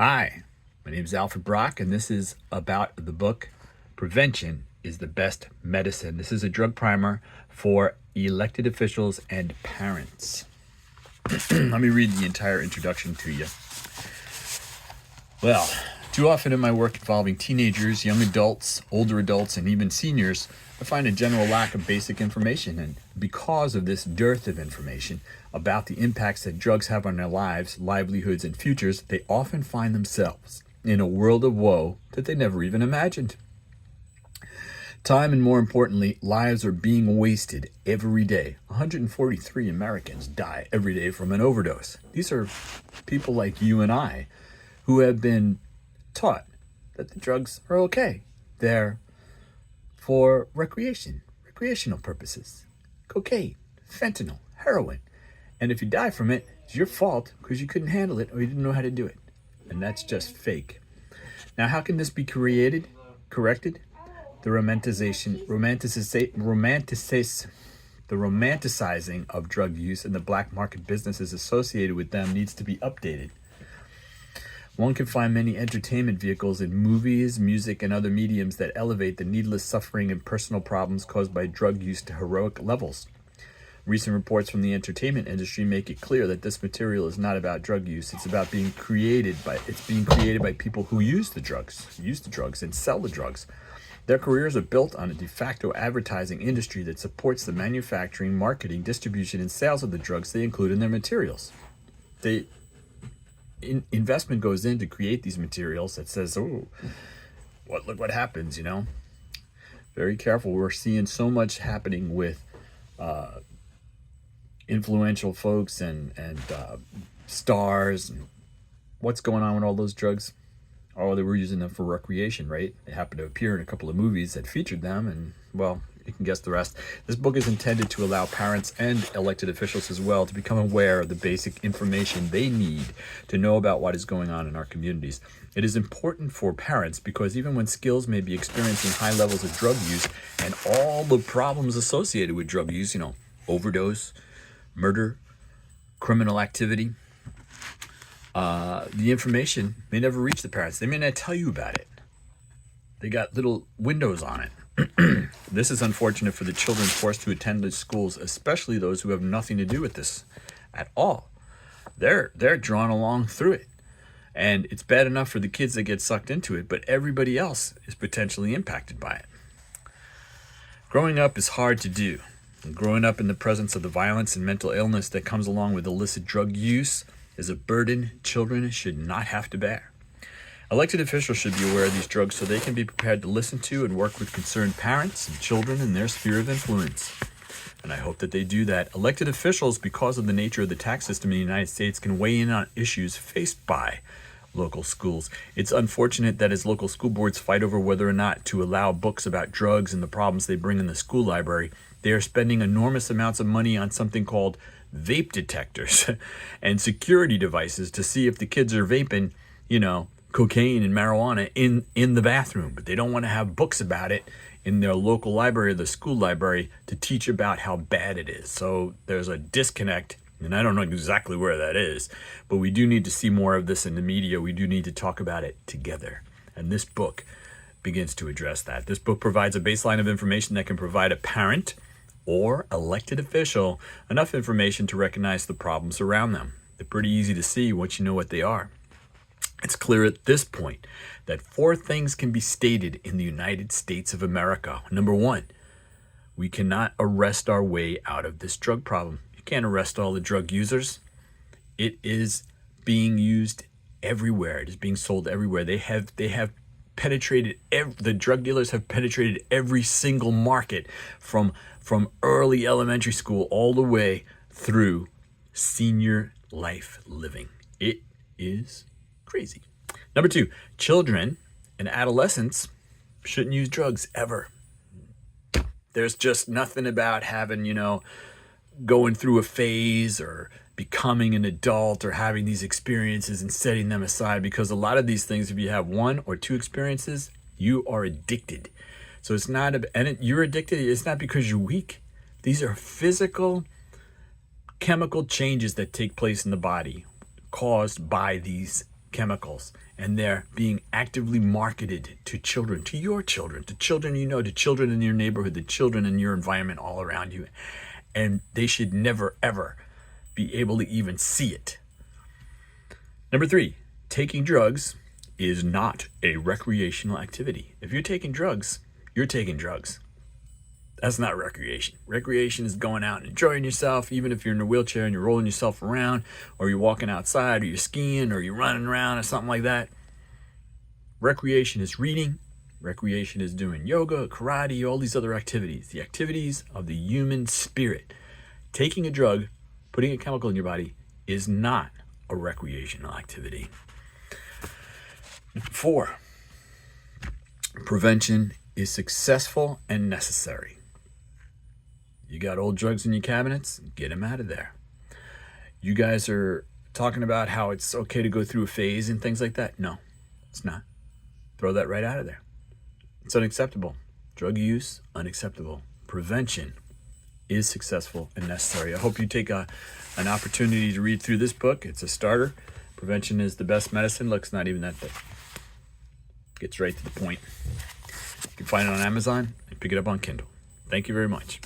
Hi, my name is Alfred Brock, and this is about the book Prevention is the Best Medicine. This is a drug primer for elected officials and parents. Let me read the entire introduction to you. Well, too often in my work involving teenagers, young adults, older adults, and even seniors, I find a general lack of basic information. And because of this dearth of information about the impacts that drugs have on their lives, livelihoods, and futures, they often find themselves in a world of woe that they never even imagined. Time and, more importantly, lives are being wasted every day. 143 Americans die every day from an overdose. These are people like you and I who have been taught that the drugs are okay. They're for recreational purposes. Cocaine, fentanyl, heroin. And if you die from it, it's your fault because you couldn't handle it or you didn't know how to do it. And that's just fake. Now, how can this be corrected? The romanticizing of drug use and the black market businesses associated with them needs to be updated. One can find many entertainment vehicles in movies, music, and other mediums that elevate the needless suffering and personal problems caused by drug use to heroic levels. Recent reports from the entertainment industry make it clear that this material is not about drug use. It's being created by people who use the drugs and sell the drugs. Their careers are built on a de facto advertising industry that supports the manufacturing, marketing, distribution, and sales of the drugs they include in their materials. Investment goes in to create these materials that says, look what happens, Very careful. We're seeing so much happening with influential folks and stars. And what's going on with all those drugs? Oh, they were using them for recreation, right? They happened to appear in a couple of movies that featured them, and, well, you can guess the rest. This book is intended to allow parents and elected officials as well to become aware of the basic information they need to know about what is going on in our communities. It is important for parents because even when skills may be experiencing high levels of drug use and all the problems associated with drug use, overdose, murder, criminal activity, the information may never reach the parents. They may not tell you about it. They got little windows on it. This is unfortunate for the children forced to attend the schools, especially those who have nothing to do with this at all. They're drawn along through it. And it's bad enough for the kids that get sucked into it, but everybody else is potentially impacted by it. Growing up is hard to do. And growing up in the presence of the violence and mental illness that comes along with illicit drug use is a burden children should not have to bear. Elected officials should be aware of these drugs so they can be prepared to listen to and work with concerned parents and children in their sphere of influence. And I hope that they do that. Elected officials, because of the nature of the tax system in the United States, can weigh in on issues faced by local schools. It's unfortunate that as local school boards fight over whether or not to allow books about drugs and the problems they bring in the school library, they are spending enormous amounts of money on something called vape detectors and security devices to see if the kids are vaping, cocaine and marijuana in the bathroom, but they don't want to have books about it in their local library or the school library to teach about how bad it is. So there's a disconnect, and I don't know exactly where that is, but we do need to see more of this in the media. We do need to talk about it together. And this book begins to address that. This book provides a baseline of information that can provide a parent or elected official enough information to recognize the problems around them. They're pretty easy to see once you know what they are. It's clear at this point that 4 things can be stated in the United States of America. Number 1, we cannot arrest our way out of this drug problem. You can't arrest all the drug users. It is being used everywhere. It is being sold everywhere. They have penetrated, the drug dealers have penetrated every single market from early elementary school all the way through senior life living. It is crazy. Number 2, children and adolescents shouldn't use drugs ever. There's just nothing about having, going through a phase or becoming an adult or having these experiences and setting them aside, because a lot of these things, if you have 1 or 2 experiences, you are addicted. So it's not, you're addicted, it's not because you're weak. These are physical, chemical changes that take place in the body caused by these chemicals, and they're being actively marketed to children, to your children, to children you know, to children in your neighborhood, to children in your environment all around you. And they should never, ever be able to even see it. Number 3, taking drugs is not a recreational activity. If you're taking drugs, you're taking drugs. That's not recreation. Recreation is going out and enjoying yourself, even if you're in a wheelchair and you're rolling yourself around, or you're walking outside, or you're skiing, or you're running around, or something like that. Recreation is reading. Recreation is doing yoga, karate, all these other activities. The activities of the human spirit. Taking a drug, putting a chemical in your body, is not a recreational activity. 4, prevention is successful and necessary. You got old drugs in your cabinets? Get them out of there. You guys are talking about how it's okay to go through a phase and things like that. No, it's not. Throw that right out of there. It's unacceptable. Drug use, unacceptable. Prevention is successful and necessary. I hope you take an opportunity to read through this book. It's a starter. Prevention is the best medicine. Look, it's not even that thick. Gets right to the point. You can find it on Amazon and pick it up on Kindle. Thank you very much.